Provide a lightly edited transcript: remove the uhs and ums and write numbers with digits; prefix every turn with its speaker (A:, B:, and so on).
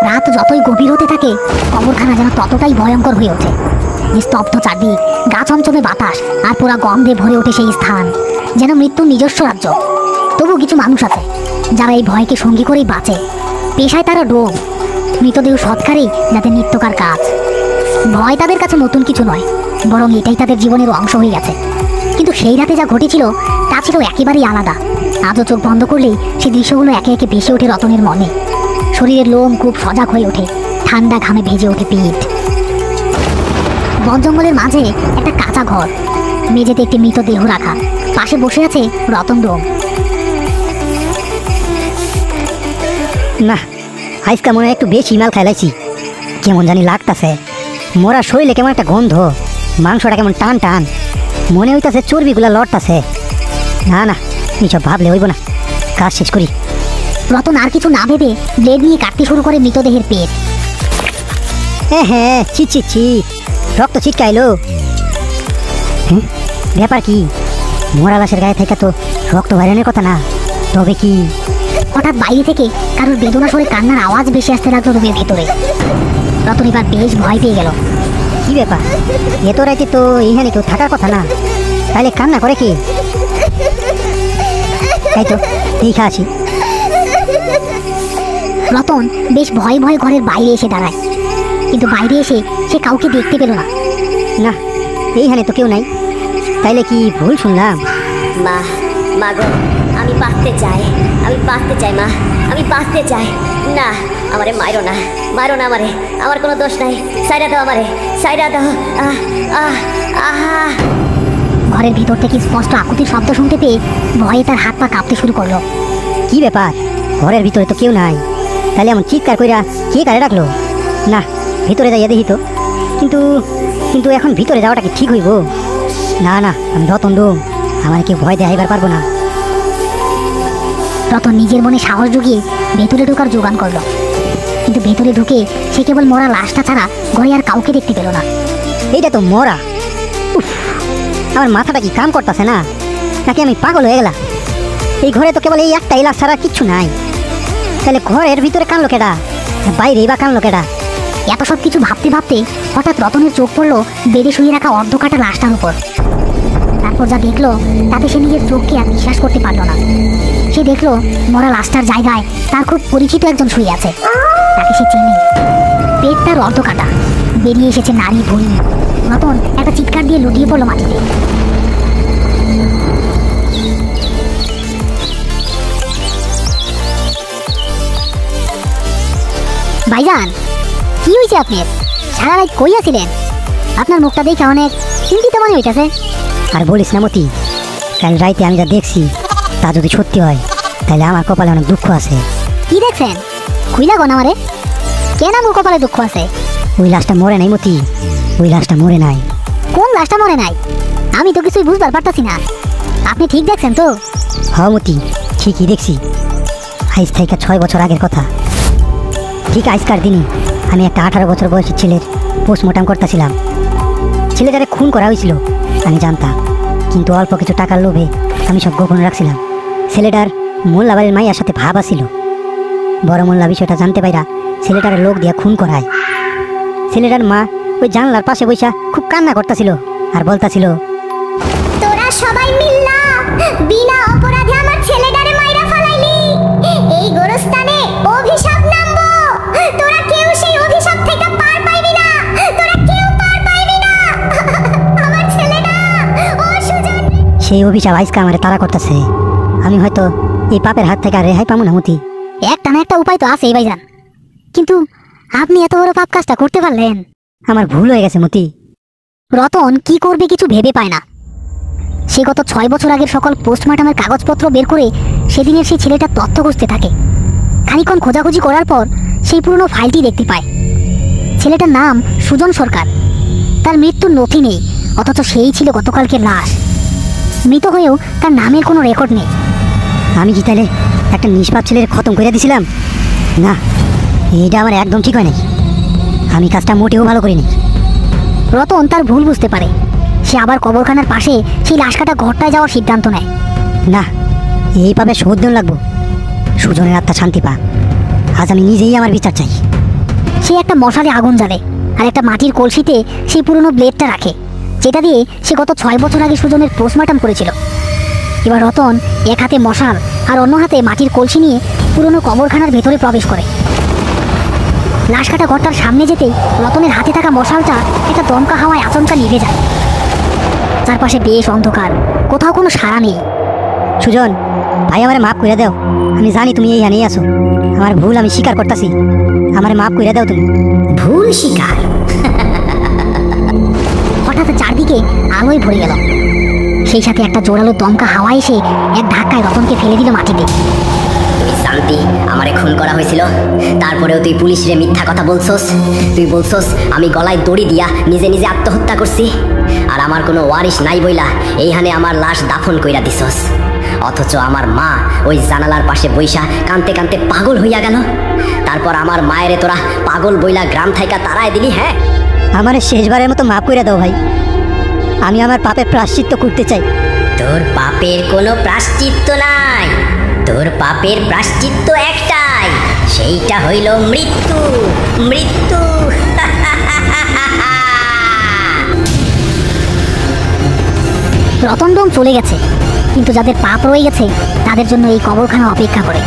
A: রাত যতই গভীর হতে থাকে কবরখানা যেন ততটাই ভয়ঙ্কর হয়ে ওঠে। স্তব্ধ চারদিক, গা চমচমে বাতাস আর পুরা গন্ধে ভরে ওঠে সেই স্থান, যেন মৃত্যুর নিজস্ব রাজ্য। তবু কিছু মানুষ আছে যারা এই ভয়কে সঙ্গী করেই বাঁচে। পেশায় তারা ডোম, মৃতদেহ সৎকারেই যাদের নিত্যকার কাজ। ভয় তাদের কাছে নতুন কিছু নয়, বরং এটাই তাদের জীবনের অংশ হয়ে গেছে। কিন্তু সেই রাতে যা ঘটেছিল তা ছিল একেবারেই আলাদা। আজও চোখ বন্ধ করলেই সেই দৃশ্যগুলো একে একে ভেসে ওঠে রতনের মনে। শরীরের লোম খুব সজাগ হয়ে ওঠে, ঠান্ডা ঘামে ভেজে ওঠে পিঠ। বন জঙ্গলের মাঝে একটা কাঁচা ঘর, মেঝেতে একটি মৃতদেহ রাখা, পাশে বসে আছে রতন ডোম।
B: না, আজকে মনে হয় একটু বেশি মাল খাইলাইছি, কেমন জানি লাগতাছে। মোরা শরীরে কেমন একটা গন্ধ, মাংসটা কেমন টান টান, মনে হইতাছে চর্বিগুলা লড়তাছে। না না, এইসব ভাবলে হইব না, কাজ শেষ করি।
A: রতন আর কিছু না ভেবে ব্লেড নিয়ে কাটতে শুরু করে মৃতদেহের পেট।
B: হ্যাঁ, ছি ছি ছি, রক্ত ছিটকাইলো। হ্যাঁ, ব্যাপার কি? মোরা লাশের গায়ে থেকে তো রক্ত বাইরানোর কথা না, তবে কি?
A: হঠাৎ বাইরে থেকে কারোর বেদনা সরে কান্নার আওয়াজ বেশি আসতে লাগলো রুমের ভেতরে। রতন এবার বেশ ভয় পেয়ে গেল।
B: কি ব্যাপার? এত রাইতে তো এইখানে কেউ থাকার কথা না, তাহলে কান্না করে কি? তাই তো দেখা আছি।
A: রতন বেশ ভয়ে ভয়ে ঘরের বাইরে এসে দাঁড়ায়, কিন্তু বাইরে এসে সে কাউকে দেখতে পেল না।
B: না, এইখানে তো কেউ নাই, তাইলে কি ভুল শুনলাম?
C: মা, মা গো, আমি বাঁচতে চাই, আমি বাঁচতে চাই মা, আমি বাঁচতে চাই। না, আমারে মারো না, মারো না আমারে, আমার কোনো দোষ নাই, সাইরা দাও আমারে, সাইরা দাও। আহ আহ আহা।
A: ঘরের ভিতর থেকে স্পষ্ট আকুতির শব্দ শুনতে পেয়ে ভয়ে তার হাত পা কাঁপতে শুরু করলো।
B: কি ব্যাপার? ঘরের ভিতরে তো কেউ নাই, তাহলে এমন চিৎকার কইরা কে কারে ডাকলো? না, ভিতরে যাইয়া দেখি তো। কিন্তু কিন্তু এখন ভিতরে যাওয়াটা কি ঠিক হইব? না না, আমি রতন ডোম, আমার কেউ ভয় দেখাইবার পারবো না।
A: রতন নিজের মনে সাহস জুগিয়ে ভেতরে ঢোকার জোগান করলো, কিন্তু ভেতরে ঢুকে সে কেবল মরা লাশটা ছাড়া ঘরে আর কাউকে দেখতে পেল না।
B: এইটা তো মরা। উফ, আমার মাথাটা কি কাম করতেছে না, নাকি আমি পাগল হয়ে গেলাম? এই ঘরে তো কেবল এই একটা লাশ ছাড়া কিচ্ছু নাই, তাহলে ঘরের ভিতরে কানলো কেডা, বাইরেই বা কানলো কেডা?
A: এত সব কিছু ভাবতে ভাবতে হঠাৎ রতনের চোখ পড়লো বেডে শুয়ে রাখা অর্ধকাটা লাশটার উপর। তারপর যা দেখলো তাতে সে নিজের চোখকে আর বিশ্বাস করতে পারলো না। সে দেখলো মরা লাশটার জায়গায় তার খুব পরিচিত একজন শুয়ে আছে, তাকে সে চেনে। পেট তার অর্ধকাটা, বেরিয়ে এসেছে নারী ভুঁড়ি। রতন একটা চিৎকার দিয়ে লুটিয়ে পড়লো মাটিতে। ভাইজান, কি হয়েছে আপনার? সারা রাত কই আছিলেন? আপনার মুখটা দেখে অনেক চিন্তিত মনে হইতেছে।
B: আর বলিস না মতি, কাল রাইতে আমি যা দেখছি তা যদি সত্যি হয় তাহলে আমার কপালে অনেক দুঃখ আছে।
A: কি দেখছেন? খুইলা গো না আমারে। কেন আমার কপালে দুঃখ আছে?
B: ওই লাশটা মরে নাই মতি, ওই লাশটা মরে নাই।
A: কোন লাশটা মরে নাই? আমি তো কিছুই বুঝবার পারতাছি না। আপনি ঠিক দেখছেন তো?
B: হ্যাঁ মতি, ঠিকই দেখছি। আজ থেকে 6 বছর আগের কথা, ঠিক আজকার দিনই আমি একটা 18 বছর বয়সী ছেলের পোস্টমর্টম করতেছিলাম। ছেলেটারে খুন করা হয়েছিল আমি জানতাম, কিন্তু অল্প কিছু টাকার লোভে আমি সব গোপন রাখছিলাম। ছেলেটার মোল্লা বাড়ির মাইয়ার সাথে ভাব আসিল। বড় মোল্লা বিষয়টা জানতে পাইরা ছেলেটার লোক দিয়া খুন করায়। ছেলেটার মা ওই জানলার পাশে বৈশা খুব কান্না করতেছিল আর বলতাছিল,
C: তোরা সবাই মিল্লা বিনা অপরাধে আমার ছেলেটারে মাইরা ফালাইলি, এই গোরস্থানে অভিশাপ নামবো, তোরা কেউ সেই অভিশাপ থেকে পার পাইবি না, তোরা কেউ পার পাইবি না। আমার ছেলেটা ও সুজন,
B: সেই অভিশাপ আজকে আমারে তাড়া করতেছে। আমি হয়তো এই পাপের হাত থেকে আর রেহাই পাবো না মতি।
A: একটা না একটা উপায় তো আছে ভাইজান, কিন্তু আপনি এত বড় পাপ কাজটা করতে পারলেন?
B: আমার ভুল হয়ে গেছে মতি।
A: রতন কি করবে কিছু ভেবে পায় না। সে গত 6 বছর আগের সকল পোস্টমর্টমের কাগজপত্র বের করে সেদিনের সেই ছেলেটার তথ্য খুঁজতে থাকে। খানিকক্ষণ খোঁজাখুঁজি করার পর সেই পুরনো ফাইলটি দেখতে পায়। ছেলেটার নাম সুজন সরকার। তার মৃত্যুর নথি নেই, অথচ সেই ছিল গতকালকের লাশ। মৃত হয়েও তার নামের কোনো রেকর্ড নেই।
B: আমি কি তাহলে একটা নিষ্পাপ ছেলের খতম করে দিয়েছিলাম? না, এইটা আমার একদম ঠিক হয় নাই। আমি কাজটা মোটেও ভালো করিনি।
A: রতন তার ভুল বুঝতে পারে। সে আবার কবরখানার পাশে সেই লাশ কাটা ঘরটায় যাওয়ার সিদ্ধান্ত নেয়।
B: না, এইভাবে শোধন লাগবো। সুজনের আত্মা শান্তি পাক। আজ আমি নিজেই আমার বিচার চাই।
A: সে একটা মশালে আগুন জ্বালে আর একটা মাটির কলসিতে সেই পুরনো ব্লেডটা রাখে, যেটা দিয়ে সে গত 6 বছর আগে সুজনের পোস্টমর্টম করেছিল। এবার রতন এক হাতে মশাল আর অন্য হাতে মাটির কলসি নিয়ে পুরনো কবরখানার ভেতরে প্রবেশ করে। লাশ কাটা ঘরটার সামনে যেতেই রতনের হাতে থাকা মশালটা একটা দমকা হাওয়ায় আচমকা নিভে যায়। চারপাশে বেশ অন্ধকার, কোথাও কোনো সাড়া নেই।
B: সুজন ভাই, আমারে মাফ করে দাও। আমি জানি তুমি এইখানেই আছো। আমার ভুল আমি স্বীকার করতেছি। আমারে মাফ করে দাও তুমি।
A: ভুল স্বীকার? হঠাৎ চারদিকে আলোয় ভরে গেল, সেই সাথে একটা জোরালো দমকা হাওয়া এসে এক ধাক্কায় রতনকে ফেলে দিল মাটিতে।
D: তুই শান্তি আমারে খুন করা হয়েছিল, তারপরেও তুই পুলিশরে মিথ্যা কথা বলছস। তুই বলছস আমি গলায় দড়ি দিয়া নিজে নিজে আত্মহত্যা করছি, আর আমার কোনো ওয়ারিশ নাই বইলা এইখানে আমার লাশ দাফন কইরা দিছস। অথচ আমার মা ওই জানালার পাশে বইসা কানতে কানতে পাগল হইয়া গেল। তারপর আমার মায়েরে তোরা পাগল বইলা গ্রাম থাইকা তাড়ায় দিলি। হ্যাঁ,
B: আমারে শেষবারের মতো মাফ করে দাও ভাই। আমি আমার পাপের প্রায়শ্চিত্ত করতে চাই।
D: তোর পাপের কোনো প্রায়শ্চিত্ত নাই। তোর পাপের প্রায়শ্চিত্ত একটাই, সেইটা হইল মৃত্যু। মৃত্যু।
A: রতন ডোম চলে গেছে, কিন্তু যাদের পাপ রয়ে গেছে তাদের জন্য এই কবরখানা অপেক্ষা করে।